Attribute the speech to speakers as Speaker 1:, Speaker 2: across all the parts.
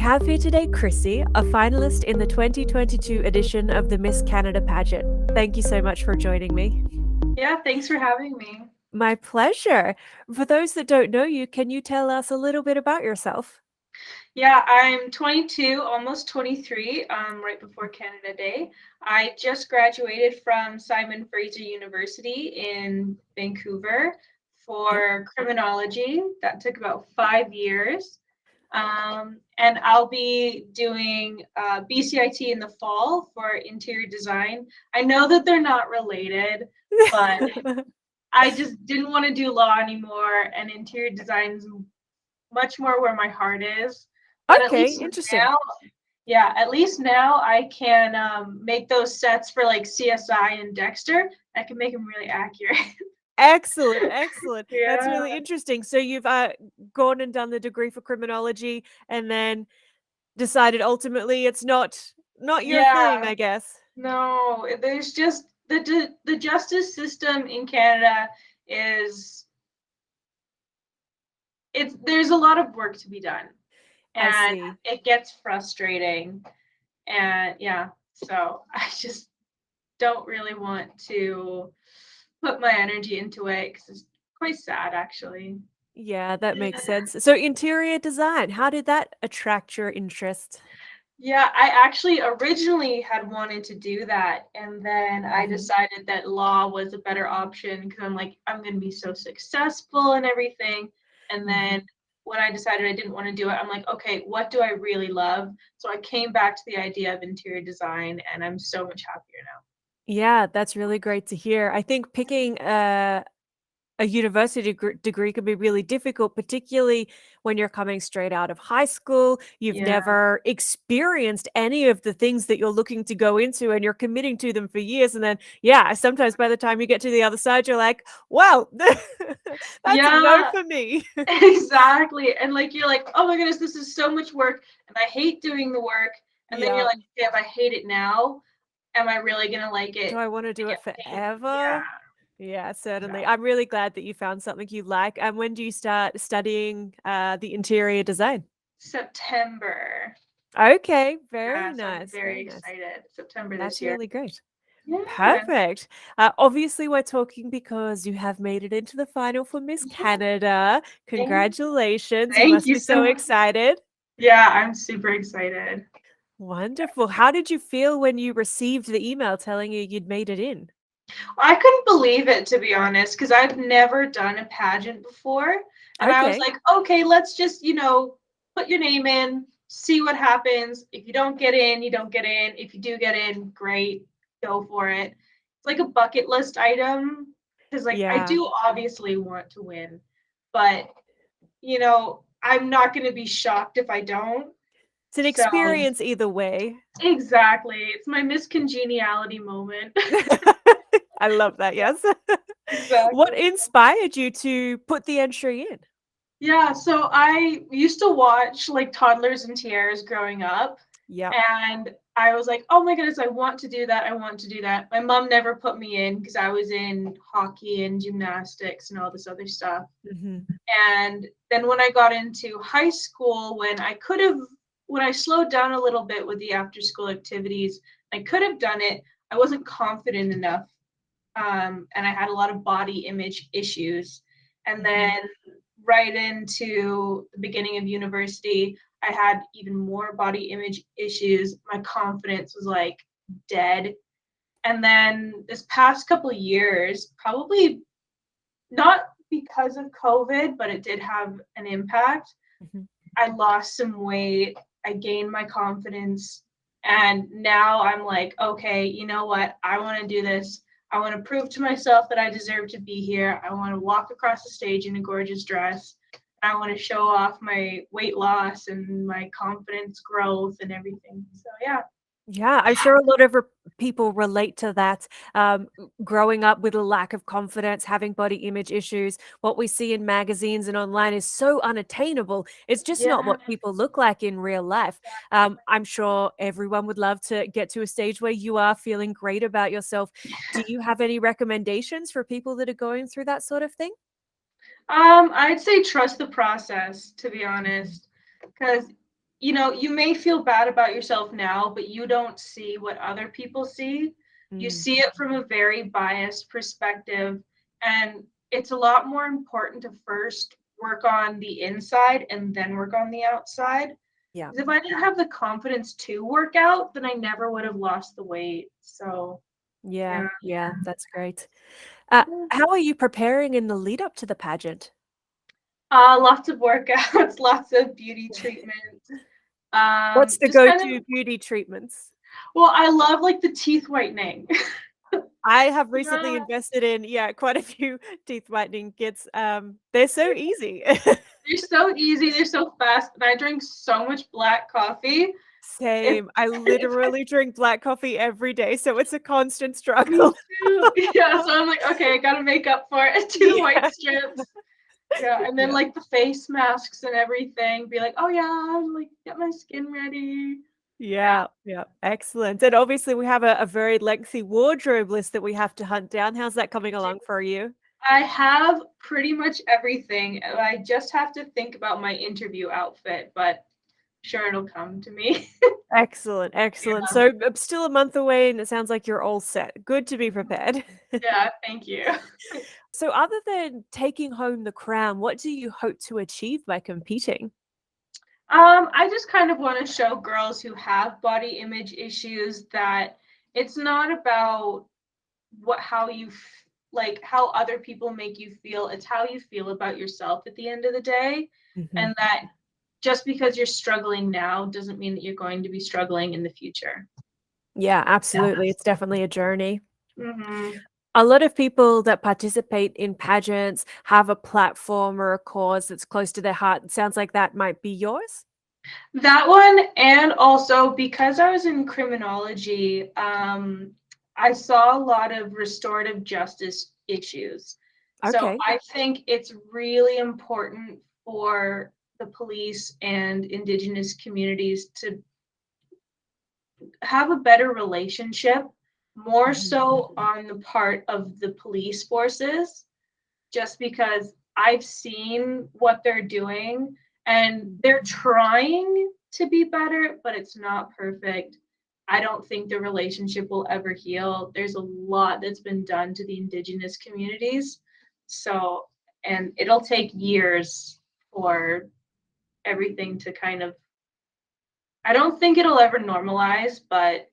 Speaker 1: have here today Chrissy, a finalist in the 2022 edition of the Miss Canada Pageant. Thank you so much for joining me.
Speaker 2: Yeah, thanks for having me.
Speaker 1: My pleasure. For those that don't know you, can you tell us a little bit about yourself?
Speaker 2: Yeah, I'm 22, almost 23, right before Canada Day. I just graduated from Simon Fraser University in Vancouver
Speaker 1: Yep.
Speaker 2: for criminology. That took about 5 years. And I'll be doing BCIT in the fall for interior design. I know that they're not related, but I just didn't want to do law anymore, and interior design is much more where my heart is. But at
Speaker 1: Okay,
Speaker 2: least
Speaker 1: interesting.
Speaker 2: now, yeah, at least now I can make those sets for like CSI and Dexter. I can make them really accurate.
Speaker 1: Excellent, excellent. That's
Speaker 2: Yeah,
Speaker 1: really interesting. So you've gone and done the degree for criminology and then decided ultimately it's not your thing,
Speaker 2: yeah.
Speaker 1: I guess.
Speaker 2: No, there's just the justice system in Canada is it's there's a lot of work to be done,
Speaker 1: I
Speaker 2: and
Speaker 1: see.
Speaker 2: it gets frustrating. And yeah, so I just don't really want to put my energy into it because it's quite sad, actually.
Speaker 1: Yeah, that makes sense. So interior design, how did that attract your interest?
Speaker 2: Yeah, I actually originally had wanted to do that, and then I
Speaker 1: Mhm.
Speaker 2: decided that law was a better option because I'm like, I'm going to be so successful and everything. And
Speaker 1: Mhm.
Speaker 2: then when I decided I didn't want to do it, I'm like, okay, what do I really love? So I came back to the idea of interior design, and I'm so much happier now.
Speaker 1: Yeah, that's really great to hear. I think picking a university degree can be really difficult, particularly when you're coming straight out of high school. You've
Speaker 2: Yeah.
Speaker 1: never experienced any of the things that you're looking to go into, and you're committing to them for years. And then, yeah, sometimes by the time you get to the other side, you're like, wow, that's a no
Speaker 2: Yeah,
Speaker 1: for me.
Speaker 2: exactly. And like you're like, oh my goodness, this is so much work, and I hate doing the work. And then you're
Speaker 1: Yeah.
Speaker 2: like, okay, if I hate it now, am I really gonna like
Speaker 1: Do
Speaker 2: it?
Speaker 1: I want to
Speaker 2: I
Speaker 1: do it
Speaker 2: get paid. Yeah,
Speaker 1: forever? Yeah, certainly.
Speaker 2: exactly.
Speaker 1: I'm really glad that you found something you like. And when do you start studying the interior design?
Speaker 2: September.
Speaker 1: Okay, very
Speaker 2: Yeah, so I'm
Speaker 1: nice,
Speaker 2: very
Speaker 1: very nice.
Speaker 2: excited. September this
Speaker 1: That's
Speaker 2: year.
Speaker 1: really great.
Speaker 2: Yeah.
Speaker 1: Perfect. Obviously, we're talking because you have made it into the final for Miss Canada.
Speaker 2: Thank,
Speaker 1: Congratulations. You
Speaker 2: thank
Speaker 1: must
Speaker 2: you
Speaker 1: be so
Speaker 2: so much.
Speaker 1: excited.
Speaker 2: Yeah, I'm super excited.
Speaker 1: Wonderful. How did you feel when you received the email telling you you'd made it in?
Speaker 2: I couldn't believe it, to be honest, because I've never done a pageant before. And I was
Speaker 1: Okay.
Speaker 2: like, okay, let's just, put your name in, see what happens. If you don't get in, you don't get in. If you do get in, great, go for it. It's like a bucket list item because, like, I
Speaker 1: Yeah.
Speaker 2: do obviously want to win, but, I'm not going to be shocked if I don't.
Speaker 1: It's an
Speaker 2: So,
Speaker 1: experience either way.
Speaker 2: exactly. It's my miscongeniality moment.
Speaker 1: I love that. Yes. What
Speaker 2: Exactly.
Speaker 1: inspired you to put the entry in?
Speaker 2: Yeah, so I used to watch like toddlers and tiaras growing up,
Speaker 1: Yep.
Speaker 2: and I was like, oh my goodness, I want to do that. I want to do that. My mom never put me in because I was in hockey and gymnastics and all this other stuff.
Speaker 1: Hmm.
Speaker 2: And then when I got into high school, when I slowed down a little bit with the after school activities, I could have done it. I wasn't confident enough. And I had a lot of body image issues. And then
Speaker 1: Hmm.
Speaker 2: right into the beginning of university, I had even more body image issues. My confidence was like dead. And then this past couple of years, probably not because of COVID, but it did have an impact.
Speaker 1: Hmm.
Speaker 2: I lost some weight, I gained my confidence, and now I'm like, okay, you know what? I want to do this. I want to prove to myself that I deserve to be here. I want to walk across the stage in a gorgeous dress. I want to show off my weight loss and my confidence growth and everything. So yeah.
Speaker 1: Yeah, I'm sure a lot of people relate to that. Growing up with a lack of confidence, having body image issues, what we see in magazines and online is so unattainable. It's just not
Speaker 2: Yeah.
Speaker 1: what people look like in real life. I'm sure everyone would love to get to a stage where you are feeling great about yourself. Do you have any recommendations for people that are going through that sort of thing?
Speaker 2: I'd say trust the process, to be
Speaker 1: Mhm.
Speaker 2: honest, because you may feel bad about yourself now, but you don't see what other people see. You
Speaker 1: Mm,
Speaker 2: see it from a very biased perspective, and it's a lot more important to first work on the inside and then work on the outside.
Speaker 1: yeah.
Speaker 2: 'Cause if I didn't have the confidence to work out, then I never would have lost the weight. So,
Speaker 1: Yeah,
Speaker 2: yeah.
Speaker 1: yeah, that's great.
Speaker 2: Yeah.
Speaker 1: How are you preparing in the lead up to the pageant?
Speaker 2: Lots of workouts, lots of beauty treatments.
Speaker 1: What's the
Speaker 2: Just kind of,
Speaker 1: go-to beauty treatments?
Speaker 2: well, I love like the teeth whitening.
Speaker 1: I have recently
Speaker 2: Yeah,
Speaker 1: invested in, yeah, quite a few teeth whitening kits. They're so easy.
Speaker 2: they're so easy, they're so fast, and I drink so much black coffee. It's
Speaker 1: Same. I
Speaker 2: it's
Speaker 1: literally drink black coffee every day, so it's a constant
Speaker 2: me
Speaker 1: struggle.
Speaker 2: too. Yeah, so I'm like, okay, I gotta make up for it. Do the white
Speaker 1: Yeah.
Speaker 2: strips. Yeah, and then
Speaker 1: Yeah.
Speaker 2: like the face masks and everything. Be like, oh yeah, I'm like get my skin ready. Yeah.
Speaker 1: Yeah, yeah, excellent. And obviously we have a very lengthy wardrobe list that we have to hunt down. How's that coming along for you?
Speaker 2: I have pretty much everything. I just have to think about my interview outfit, but sure it'll come to me.
Speaker 1: Excellent, excellent.
Speaker 2: Yeah.
Speaker 1: So still a month away and it sounds like you're all set. Good to be prepared.
Speaker 2: Yeah, thank you.
Speaker 1: So other than taking home the crown, what do you hope to achieve by competing?
Speaker 2: I just kind of want to show girls who have body image issues that it's not about how like how other people make you feel. It's how you feel about yourself at the end of the day,
Speaker 1: Mhm.
Speaker 2: and that just because you're struggling now doesn't mean that you're going to be struggling in the future.
Speaker 1: Yeah, absolutely. It's definitely a journey.
Speaker 2: Hmm.
Speaker 1: A lot of people that participate in pageants have a platform or a cause that's close to their heart. It sounds like that might be yours.
Speaker 2: That one, and also because I was in criminology, I saw a lot of restorative justice issues. So
Speaker 1: Okay.
Speaker 2: I think it's really important for the police and Indigenous communities to have a better relationship, more
Speaker 1: Mhm.
Speaker 2: so on the part of the police forces, just because I've seen what they're doing and they're trying to be better, but it's not perfect. I don't think the relationship will ever heal. There's a lot that's been done to the Indigenous communities. So, and it'll take years for everything to kind of, I don't think it'll ever normalize, but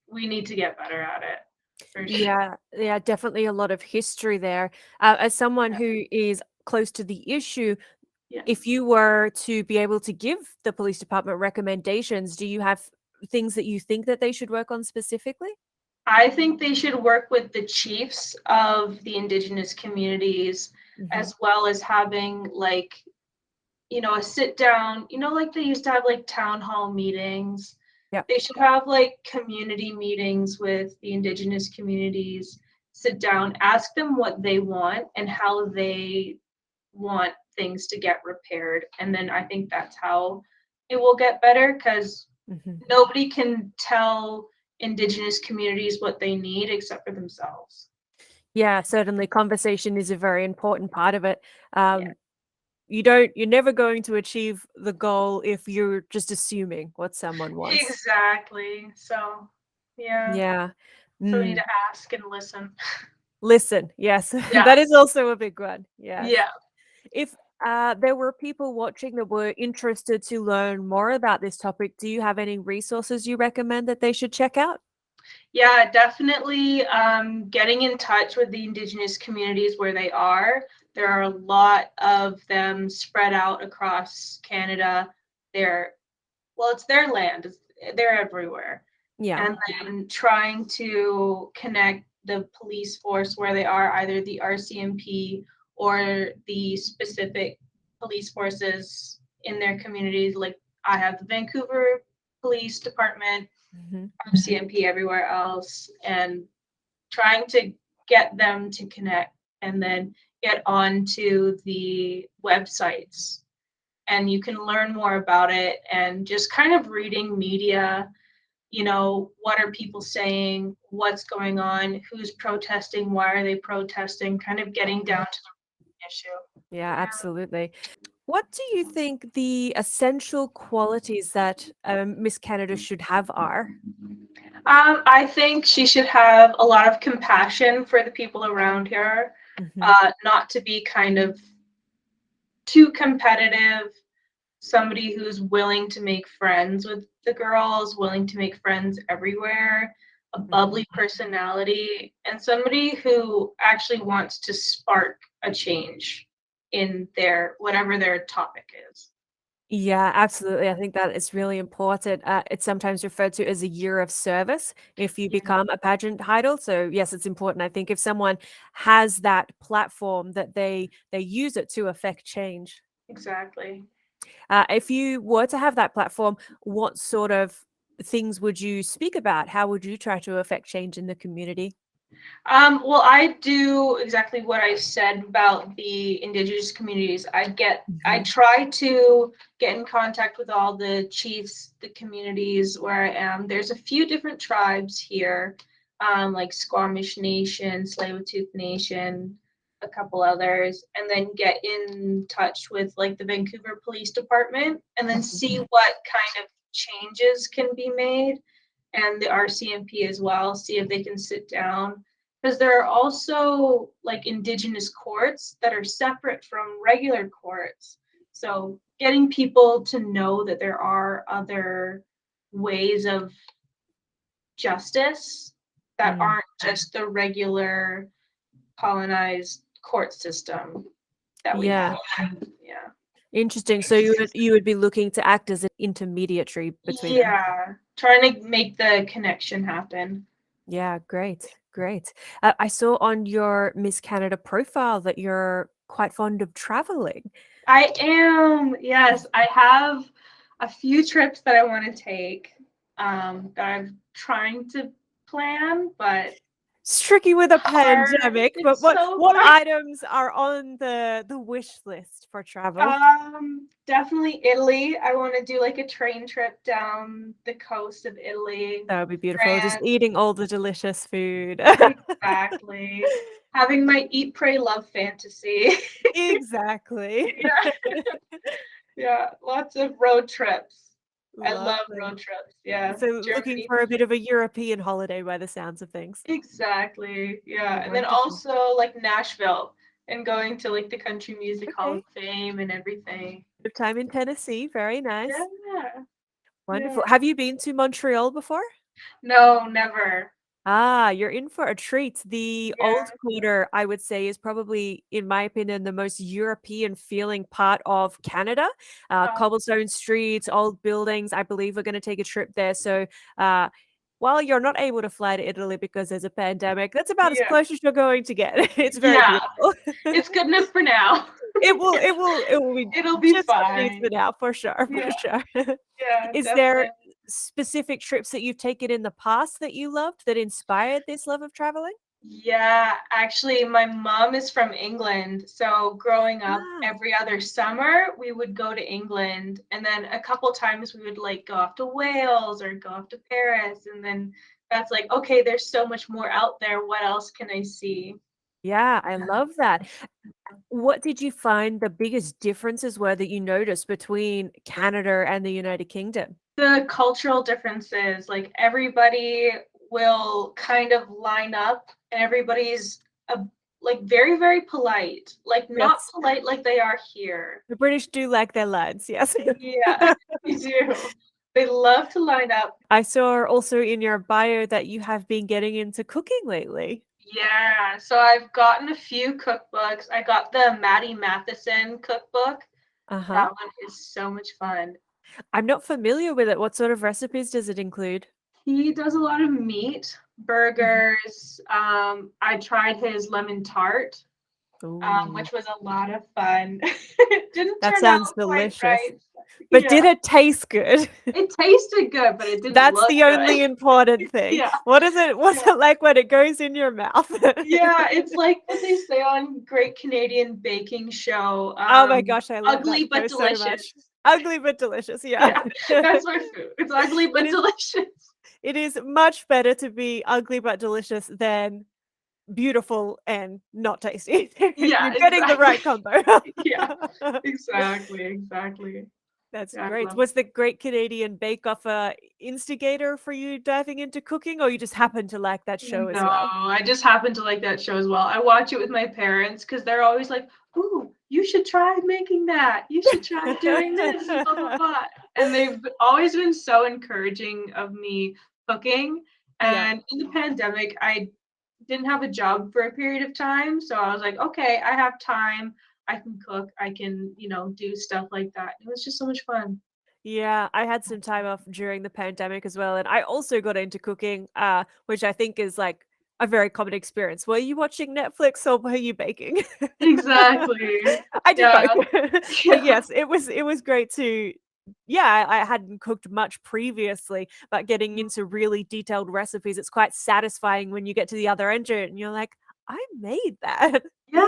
Speaker 2: we need to get better at it for sure.
Speaker 1: Yeah, yeah, definitely a lot of history there. As someone who is close to the issue,
Speaker 2: Yeah.
Speaker 1: if you were to be able to give the police department recommendations, do you have things that you think that they should work on specifically?
Speaker 2: I think they should work with the chiefs of the Indigenous communities,
Speaker 1: Hmm.
Speaker 2: as well as having like, a sit down, like they used to have like town hall meetings.
Speaker 1: Yeah.
Speaker 2: They should have like community meetings with the Indigenous communities, sit down, ask them what they want and how they want things to get repaired. And then I think that's how it will get better, because
Speaker 1: Hmm.
Speaker 2: nobody can tell Indigenous communities what they need except for themselves.
Speaker 1: Yeah, certainly conversation is a very important part of it.
Speaker 2: Yeah,
Speaker 1: Um, you're never going to achieve the goal if you're just assuming what someone wants.
Speaker 2: exactly. So, yeah.
Speaker 1: Yeah.
Speaker 2: So we need
Speaker 1: Mm.
Speaker 2: to ask and listen.
Speaker 1: Listen, yes,
Speaker 2: Yeah,
Speaker 1: that is also a big one. Yes.
Speaker 2: yeah,
Speaker 1: If there were people watching that were interested to learn more about this topic, do you have any resources you recommend that they should check out?
Speaker 2: yeah. Definitely getting in touch with the Indigenous communities where they are. There are a lot of them spread out across Canada. They're it's their land. They're everywhere.
Speaker 1: Yeah.
Speaker 2: And then trying to connect the police force where they are, either the RCMP or the specific police forces in their communities. Like I have the Vancouver Police Department,
Speaker 1: Hmm.
Speaker 2: RCMP everywhere else, and trying to get them to connect and then get onto the websites, and you can learn more about it, and just kind of reading media, what are people saying, what's going on, who's protesting, why are they protesting, kind of getting down to the issue.
Speaker 1: Yeah, absolutely. What do you think the essential qualities that Miss Canada should have are?
Speaker 2: I think she should have a lot of compassion for the people around her,
Speaker 1: Hmm.
Speaker 2: not to be kind of too competitive, somebody who's willing to make friends with the girls, willing to make friends everywhere, a
Speaker 1: Hmm.
Speaker 2: bubbly personality, and somebody who actually wants to spark a change in their whatever their topic is.
Speaker 1: Yeah, absolutely. I think that is really important. It's sometimes referred to as a year of service if you
Speaker 2: Yeah,
Speaker 1: become a pageant idol. So yes, it's important. I think if someone has that platform, that they use it to affect change.
Speaker 2: exactly.
Speaker 1: If you were to have that platform, what sort of things would you speak about? How would you try to affect change in the community?
Speaker 2: Well, I do exactly what I said about the indigenous communities. I
Speaker 1: Hmm.
Speaker 2: try to get in contact with all the chiefs, the communities where I am. There's a few different tribes here, like Squamish Nation, Tsleil-Waututh Nation, a couple others, and then get in touch with like the Vancouver Police Department, and then see what kind of changes can be made, and the RCMP as well. See if they can sit down, because there are also like indigenous courts that are separate from regular courts. So getting people to know that there are other ways of justice that
Speaker 1: Mm.
Speaker 2: aren't just the regular colonized court system that we
Speaker 1: Yeah,
Speaker 2: have. Yeah.
Speaker 1: interesting. So you would be looking to act as an intermediary between them.
Speaker 2: Yeah. Trying to make the connection happen.
Speaker 1: Yeah, great, great. I saw on your Miss Canada profile that you're quite fond of traveling.
Speaker 2: I am, yes. I have a few trips that I want to take, that I'm trying to plan, but
Speaker 1: It's tricky with a
Speaker 2: hard.
Speaker 1: pandemic, but
Speaker 2: It's
Speaker 1: what
Speaker 2: so
Speaker 1: what
Speaker 2: hard.
Speaker 1: items are on the wish list for travel?
Speaker 2: Definitely Italy. I want to do like a train trip down the coast of Italy,
Speaker 1: That would be beautiful. Just
Speaker 2: France.
Speaker 1: eating all the delicious food.
Speaker 2: Exactly. Having my eat, pray, love fantasy.
Speaker 1: Exactly.
Speaker 2: Yeah, yeah. Lots of road trips. I love
Speaker 1: Lovely.
Speaker 2: road trips. Yeah.
Speaker 1: So looking
Speaker 2: Germany.
Speaker 1: for a bit of a European holiday by the sounds of things.
Speaker 2: Exactly. Yeah. And then
Speaker 1: Wonderful.
Speaker 2: also like Nashville and going to like the Country Music Hall
Speaker 1: Okay.
Speaker 2: of Fame and everything.
Speaker 1: Good time in Tennessee. Very nice.
Speaker 2: Yeah.
Speaker 1: Wonderful.
Speaker 2: Yeah.
Speaker 1: Have you been to Montreal before?
Speaker 2: No, never.
Speaker 1: Ah, you're in for a treat. The
Speaker 2: Yeah.
Speaker 1: Old Quarter, I would say, is probably, in my opinion, the most European feeling part of Canada.
Speaker 2: Oh,
Speaker 1: Cobblestone streets, old buildings. I believe we're going to take a trip there. So, uh, while you're not able to fly to Italy because there's a pandemic, that's about as
Speaker 2: yeah.
Speaker 1: close as you're going to get. It's very
Speaker 2: Yeah.
Speaker 1: beautiful.
Speaker 2: It's good enough for now.
Speaker 1: It will be
Speaker 2: It'll be
Speaker 1: just underneath for
Speaker 2: fine.
Speaker 1: now, for sure, for
Speaker 2: Yeah.
Speaker 1: sure.
Speaker 2: Yeah,
Speaker 1: Is there
Speaker 2: definitely.
Speaker 1: specific trips that you've taken in the past that you loved that inspired this love of traveling?
Speaker 2: Yeah, actually, my mom is from England. So growing up,
Speaker 1: Ah,
Speaker 2: every other summer we would go to England, and then a couple times we would like go off to Wales or go off to Paris, and then that's like, okay, there's so much more out there. What else can I see?
Speaker 1: yeah, I love that. What did you find the biggest differences were that you noticed between Canada and the United Kingdom?
Speaker 2: The cultural differences, like everybody will kind of line up, and everybody's like very, very polite, like not
Speaker 1: Yes,
Speaker 2: polite like they are here.
Speaker 1: the British do like their lads, yes.
Speaker 2: Yeah, they do. They love to line up.
Speaker 1: I saw also in your bio that you have been getting into cooking lately.
Speaker 2: Yeah, so I've gotten a few cookbooks. I got the Matty Matheson cookbook.
Speaker 1: Uh-huh.
Speaker 2: That one is so much fun.
Speaker 1: I'm not familiar with it. What sort of recipes does it include?
Speaker 2: He does a lot of meat,
Speaker 1: Mhm.
Speaker 2: burgers. I tried his lemon tart,
Speaker 1: Ooh,
Speaker 2: which was a lot of fun. It didn't
Speaker 1: that
Speaker 2: turn out
Speaker 1: sounds
Speaker 2: quite
Speaker 1: delicious.
Speaker 2: right.
Speaker 1: But did
Speaker 2: Yeah,
Speaker 1: it taste good?
Speaker 2: it tasted good, but it didn't
Speaker 1: That's
Speaker 2: look
Speaker 1: the only
Speaker 2: good.
Speaker 1: important thing.
Speaker 2: Yeah,
Speaker 1: What is it? What's
Speaker 2: yeah.
Speaker 1: it like when it goes in your mouth?
Speaker 2: Yeah, it's like what they say on Great Canadian Baking Show,
Speaker 1: Oh my gosh, I love that
Speaker 2: ugly but
Speaker 1: show so
Speaker 2: delicious.
Speaker 1: much. Ugly but delicious, yeah.
Speaker 2: Yeah, that's my food. It's ugly
Speaker 1: It
Speaker 2: but
Speaker 1: is
Speaker 2: delicious.
Speaker 1: it is much better to be ugly but delicious than beautiful and not tasty.
Speaker 2: Yeah,
Speaker 1: You're getting the right
Speaker 2: exactly.
Speaker 1: combo.
Speaker 2: Yeah, exactly, exactly.
Speaker 1: That's
Speaker 2: Yeah, I
Speaker 1: great.
Speaker 2: love.
Speaker 1: Was the Great Canadian Bake Off a instigator for you diving into cooking, or you just happened to like that show as
Speaker 2: No,
Speaker 1: well?
Speaker 2: I just happen to like that show as well. I watch it with my parents because they're always like, "Ooh, you should try making that. You should try doing this and blah blah blah." And they've always been so encouraging of me cooking.
Speaker 1: Yeah.
Speaker 2: And in the pandemic, I didn't have a job for a period of time, so I was like, "Okay, I have time. I can cook. I can, do stuff like that." It was just so much fun.
Speaker 1: Yeah, I had some time off during the pandemic as well, and I also got into cooking, which I think is like a very common experience. Were you watching Netflix or were you baking?
Speaker 2: Exactly.
Speaker 1: I did
Speaker 2: Yeah.
Speaker 1: both. But
Speaker 2: Yeah.
Speaker 1: yes, it was great to yeah, I hadn't cooked much previously, but getting into really detailed recipes, it's quite satisfying when you get to the other end of it and you're like, "I made that."
Speaker 2: Yeah,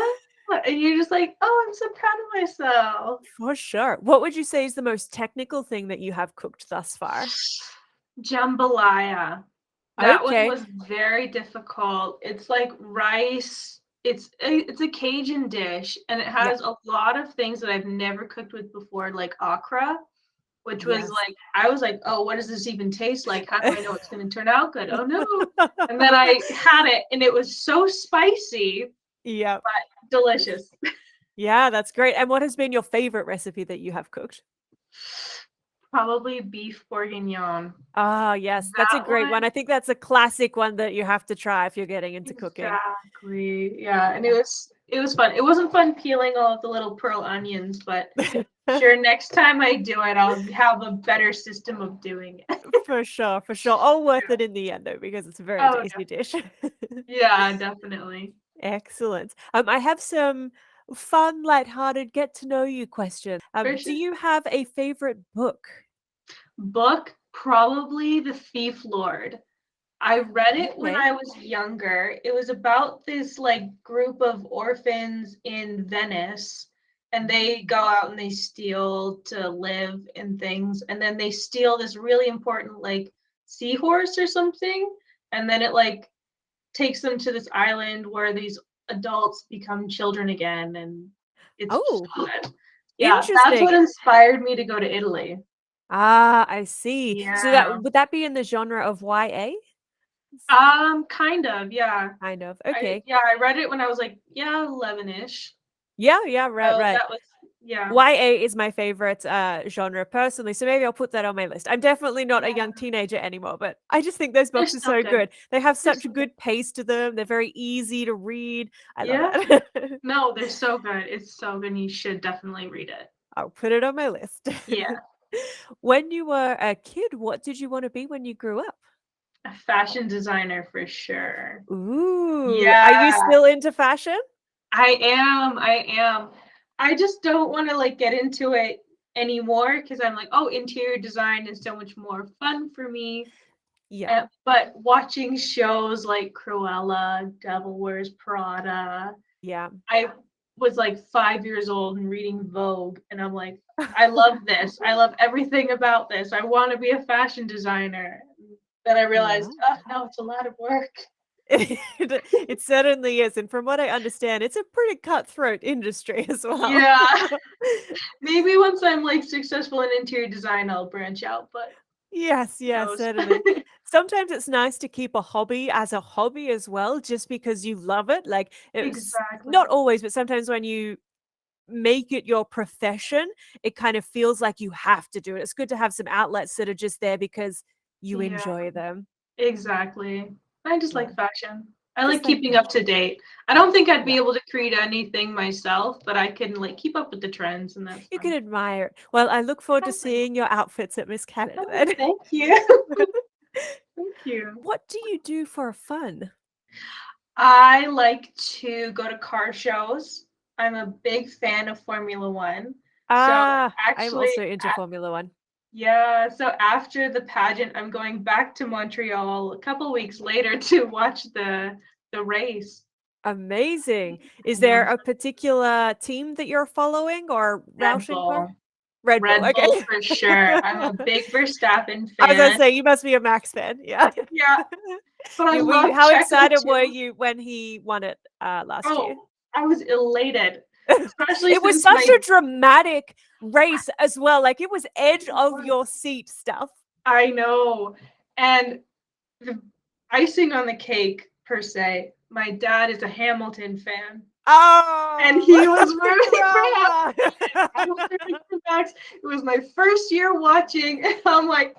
Speaker 2: and you're just like, "Oh, I'm so proud of myself."
Speaker 1: For sure. What would you say is the most technical thing that you have cooked thus far?
Speaker 2: Jambalaya. That one
Speaker 1: Okay.
Speaker 2: was very difficult. It's like rice. It's a Cajun dish, and it
Speaker 1: Yeah.
Speaker 2: has a lot of things that I've never cooked with before, like okra, which was
Speaker 1: Yes.
Speaker 2: like I was like, "Oh, what does this even taste like? How do I know it's gonna turn out good? Oh, no." And then I had it, and it was so spicy,
Speaker 1: Yep.
Speaker 2: delicious.
Speaker 1: Yeah, that's great. And what has been your favorite recipe that you have cooked?
Speaker 2: Probably beef bourguignon.
Speaker 1: Ah, yes, that's a
Speaker 2: That
Speaker 1: great one.
Speaker 2: one.
Speaker 1: I think that's a classic one that you have to try if you're getting into cooking.
Speaker 2: Exactly. Yeah, and it was fun. It wasn't fun peeling all of the little pearl onions, but sure, next time I do it, I'll have a better system of doing it.
Speaker 1: For sure, for sure. All worth it in the end though, because it's a very
Speaker 2: Oh
Speaker 1: tasty dish.
Speaker 2: yeah, definitely.
Speaker 1: Excellent. I have some fun, lighthearted, get to know you questions.
Speaker 2: For
Speaker 1: Do
Speaker 2: sure.
Speaker 1: you have a favorite book?
Speaker 2: Book, probably The Thief Lord. I read it when
Speaker 1: Okay.
Speaker 2: I was younger. It was about this like group of orphans in Venice, and they go out and they steal to live and things, and then they steal this really important like seahorse or something, and then it like takes them to this island where these adults become children again, and it's
Speaker 1: Oh,
Speaker 2: so good. Yeah, that's
Speaker 1: interesting.
Speaker 2: what inspired me to go to Italy.
Speaker 1: Ah, I see. So that
Speaker 2: Yeah.
Speaker 1: would that be in the genre of YA?
Speaker 2: Kind of, yeah.
Speaker 1: Kind of.
Speaker 2: I
Speaker 1: Okay.
Speaker 2: yeah, I read it when I was like, yeah, 11-ish.
Speaker 1: Yeah, yeah, right,
Speaker 2: So
Speaker 1: right.
Speaker 2: that was yeah.
Speaker 1: YA is my favorite genre personally, so maybe I'll put that on my list. I'm definitely not a
Speaker 2: Yeah,
Speaker 1: young teenager anymore, but I just think those
Speaker 2: they're
Speaker 1: books are
Speaker 2: still
Speaker 1: so
Speaker 2: good.
Speaker 1: good. They have
Speaker 2: They're
Speaker 1: such a
Speaker 2: still good.
Speaker 1: good pace to them. They're very easy to read. I love
Speaker 2: Yeah.
Speaker 1: that.
Speaker 2: No, they're so good. It's so good. You should definitely read it.
Speaker 1: I'll put it on my list.
Speaker 2: Yeah.
Speaker 1: When you were a kid, what did you want to be when you grew up?
Speaker 2: A fashion designer for sure.
Speaker 1: Ooh, are you
Speaker 2: Yeah,
Speaker 1: still into fashion?
Speaker 2: I am. I am. I just don't want to like get into it anymore because I'm like, oh, interior design is so much more fun for me.
Speaker 1: Yeah,
Speaker 2: But watching shows like Cruella, Devil Wears Prada,
Speaker 1: yeah.
Speaker 2: I was like 5 years old and reading Vogue, and I'm like, I love this. I love everything about this. I want to be a fashion designer. Then I realized,
Speaker 1: Wow.
Speaker 2: oh no, it's a lot of work.
Speaker 1: It certainly is, and from what I understand, it's a pretty cutthroat industry as well.
Speaker 2: Yeah, maybe once I'm like successful in interior design, I'll branch out. But
Speaker 1: Yes,
Speaker 2: who
Speaker 1: yes,
Speaker 2: knows?
Speaker 1: certainly. Sometimes it's nice to keep a hobby as a hobby as well, just because you love it. Like, it's
Speaker 2: Exactly.
Speaker 1: not always, but sometimes when you make it your profession, it kind of feels like you have to do it. It's good to have some outlets that are just there because you
Speaker 2: Yeah,
Speaker 1: enjoy them.
Speaker 2: exactly. I just
Speaker 1: Yeah,
Speaker 2: like fashion. I like
Speaker 1: just like
Speaker 2: keeping up
Speaker 1: fashion.
Speaker 2: to date. I don't think I'd
Speaker 1: Yeah,
Speaker 2: be able to create anything myself, but I can like keep up with the trends, and that's
Speaker 1: you can
Speaker 2: fun.
Speaker 1: admire it. Well, I look forward to
Speaker 2: Exactly.
Speaker 1: seeing your outfits at Miss Canada
Speaker 2: Oh,
Speaker 1: then.
Speaker 2: thank you. Thank you.
Speaker 1: What do you do for fun?
Speaker 2: I like to go to car shows. I'm a big fan of Formula One. So
Speaker 1: Ah, I'm
Speaker 2: actually,
Speaker 1: also into Formula One.
Speaker 2: yeah, so after the pageant, I'm going back to Montreal a couple weeks later to watch the race.
Speaker 1: Amazing.
Speaker 2: I
Speaker 1: Is
Speaker 2: know
Speaker 1: there
Speaker 2: I'm
Speaker 1: a particular team that you're following or
Speaker 2: Red
Speaker 1: routing for?
Speaker 2: Bull.
Speaker 1: Red Bull.
Speaker 2: Red
Speaker 1: Okay.
Speaker 2: Bull for sure. I'm a big Verstappen
Speaker 1: I was gonna
Speaker 2: fan.
Speaker 1: say you must be a Max fan. Yeah.
Speaker 2: Yeah, but I love
Speaker 1: How
Speaker 2: Checo
Speaker 1: excited were
Speaker 2: too.
Speaker 1: you when he won it last year?
Speaker 2: Oh, I was elated, especially
Speaker 1: It was
Speaker 2: since
Speaker 1: such a dramatic race as well. Like it was edge of your seat stuff.
Speaker 2: I know. And the icing on the cake, per se, my dad is a Hamilton fan.
Speaker 1: Oh,
Speaker 2: And he was rooting
Speaker 1: drama.
Speaker 2: for him. I was rooting for Max. It was my first year watching, and I'm like,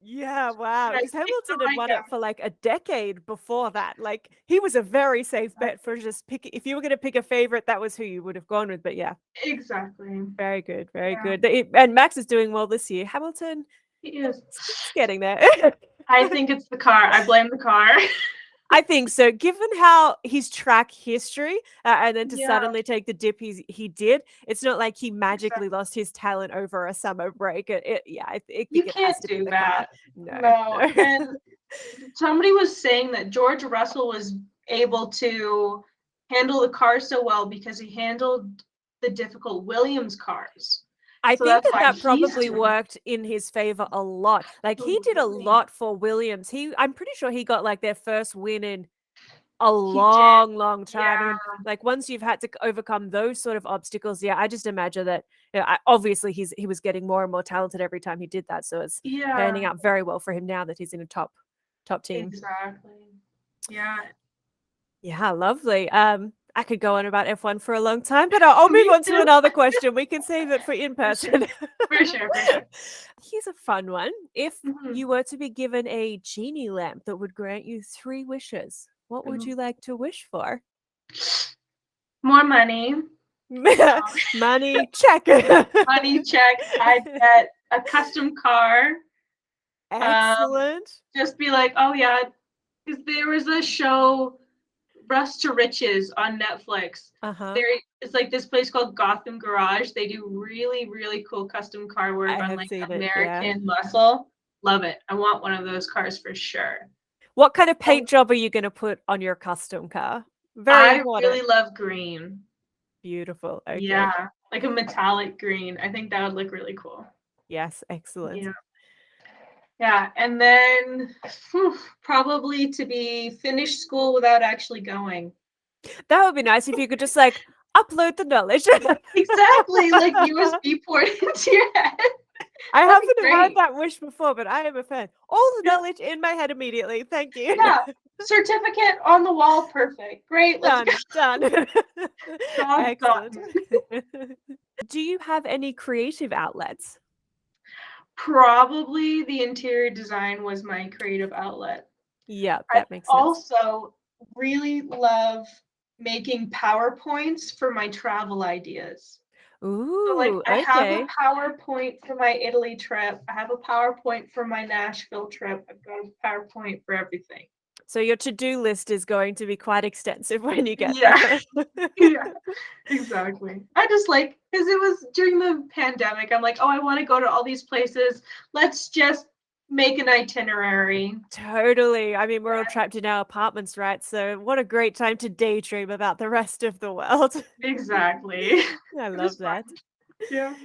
Speaker 1: Yeah, wow.
Speaker 2: should I
Speaker 1: Because
Speaker 2: pick the
Speaker 1: Hamilton had
Speaker 2: right
Speaker 1: won
Speaker 2: guy?
Speaker 1: it for like a decade before that. Like he was a very safe bet for just picking. If you were going to pick a favorite, that was who you would have gone with. But yeah,
Speaker 2: Exactly.
Speaker 1: very good, very
Speaker 2: Yeah,
Speaker 1: good. And Max is doing well this year. Hamilton,
Speaker 2: he is.
Speaker 1: he's getting there.
Speaker 2: I think it's the car. I blame the car.
Speaker 1: I think so. Given how his track history, and then to
Speaker 2: Yeah,
Speaker 1: suddenly take the dip he did, it's not like he magically
Speaker 2: exactly.
Speaker 1: lost his talent over a summer break. Yeah, I think
Speaker 2: You
Speaker 1: it has
Speaker 2: can't
Speaker 1: to be
Speaker 2: do
Speaker 1: the car.
Speaker 2: that.
Speaker 1: No,
Speaker 2: No.
Speaker 1: no.
Speaker 2: And somebody was saying that George Russell was able to handle the car so well because he handled the difficult Williams cars.
Speaker 1: I
Speaker 2: So
Speaker 1: think
Speaker 2: that's
Speaker 1: that
Speaker 2: why
Speaker 1: that
Speaker 2: he's
Speaker 1: probably
Speaker 2: doing
Speaker 1: worked in his favor a lot. Like he
Speaker 2: so
Speaker 1: did a
Speaker 2: really.
Speaker 1: lot for Williams. I'm pretty sure he got like their first win in a
Speaker 2: He did.
Speaker 1: long, long time.
Speaker 2: Yeah.
Speaker 1: And like once you've had to overcome those sort of obstacles, yeah, I just imagine that obviously he was getting more and more talented every time he did that. So it's
Speaker 2: Yeah.
Speaker 1: panning out very well for him now that he's in a top team.
Speaker 2: Exactly. Yeah.
Speaker 1: Yeah, lovely. I could go on about F1 for a long time, but I'll move
Speaker 2: Me
Speaker 1: on to
Speaker 2: too.
Speaker 1: another question. We can save it for in
Speaker 2: For sure.
Speaker 1: person.
Speaker 2: For sure. For sure.
Speaker 1: Here's a fun one. If
Speaker 2: Mhm.
Speaker 1: you were to be given a genie lamp that would grant you 3 wishes, what would
Speaker 2: Mhm.
Speaker 1: you like to wish for?
Speaker 2: More money.
Speaker 1: Money, check.
Speaker 2: Money check. I get a custom car.
Speaker 1: Excellent.
Speaker 2: Just be like, oh yeah, because there was a show, Rust to Riches on Netflix.
Speaker 1: Uh-huh.
Speaker 2: There is like this place called Gotham Garage. They do really, really cool custom car work
Speaker 1: I
Speaker 2: on
Speaker 1: have
Speaker 2: like
Speaker 1: seen it, yeah.
Speaker 2: American muscle. Love it. I want one of those cars for sure.
Speaker 1: What kind of
Speaker 2: And
Speaker 1: paint job are you going to put on your custom car? Very
Speaker 2: I
Speaker 1: important.
Speaker 2: really love green.
Speaker 1: Beautiful. Okay.
Speaker 2: Yeah, like a metallic green. I think that would look really cool.
Speaker 1: Yes, excellent.
Speaker 2: Yeah. Yeah, and then probably to be finished school without actually going.
Speaker 1: That would be nice if you could just like upload the knowledge.
Speaker 2: Exactly, like USB port into your head.
Speaker 1: I
Speaker 2: That'd be
Speaker 1: haven't heard
Speaker 2: great.
Speaker 1: that wish before, but I am a fan. All the
Speaker 2: Yeah.
Speaker 1: knowledge in my head immediately. Thank you.
Speaker 2: Yeah, certificate on the wall, perfect. Great, let's go.
Speaker 1: Done.
Speaker 2: Done.
Speaker 1: Excellent. Do you have any creative outlets?
Speaker 2: Probably the interior design was my creative outlet.
Speaker 1: Yeah,
Speaker 2: I
Speaker 1: that makes sense.
Speaker 2: also really love making PowerPoints for my travel ideas. So like
Speaker 1: Ooh,
Speaker 2: I have a
Speaker 1: okay.
Speaker 2: PowerPoint for my Italy trip. I have a PowerPoint for my Nashville trip. I've got a PowerPoint for everything.
Speaker 1: So your to-do list is going to be quite extensive when you get
Speaker 2: Yeah.
Speaker 1: there.
Speaker 2: Yeah, exactly. I just like, because it was during the pandemic, I'm like, oh, I want to go to all these places. Let's just make an itinerary.
Speaker 1: Totally. I mean, we're all trapped in our apartments, right? So what a great time to daydream about the rest of the world.
Speaker 2: Exactly.
Speaker 1: I
Speaker 2: It
Speaker 1: love
Speaker 2: was fun.
Speaker 1: that.
Speaker 2: Yeah.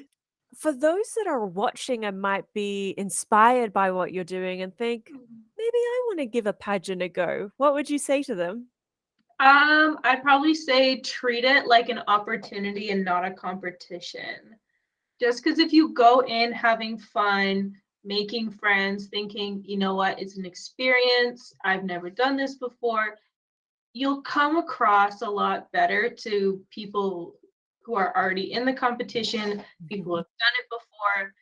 Speaker 1: For those that are watching and might be inspired by what you're doing and think, maybe I want to give a pageant a go, what would you say to them?
Speaker 2: I'd probably say treat it like an opportunity and not a competition. Just because if you go in having fun, making friends, thinking, you know what, it's an experience, I've never done this before, you'll come across a lot better to people who are already in the competition, people who have done it before.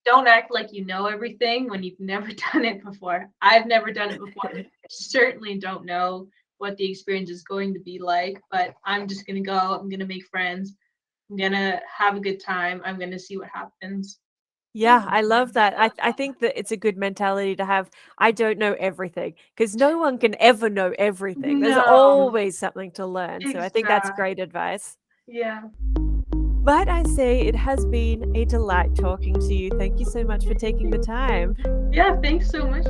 Speaker 2: Don't act like you know everything when you've never done it before. I've never done it before. I certainly don't know what the experience is going to be like, but I'm just going to go. I'm going to make friends. I'm going to have a good time. I'm going to see what happens.
Speaker 1: Yeah, I love that. I think that it's a good mentality to have. I don't know everything because no one can ever know everything. There's
Speaker 2: No,
Speaker 1: always something to learn. So I think that's
Speaker 2: exactly.
Speaker 1: great advice.
Speaker 2: Yeah.
Speaker 1: But I say it has been a delight talking to you. Thank you so much for taking the time.
Speaker 2: Yeah, thanks so much.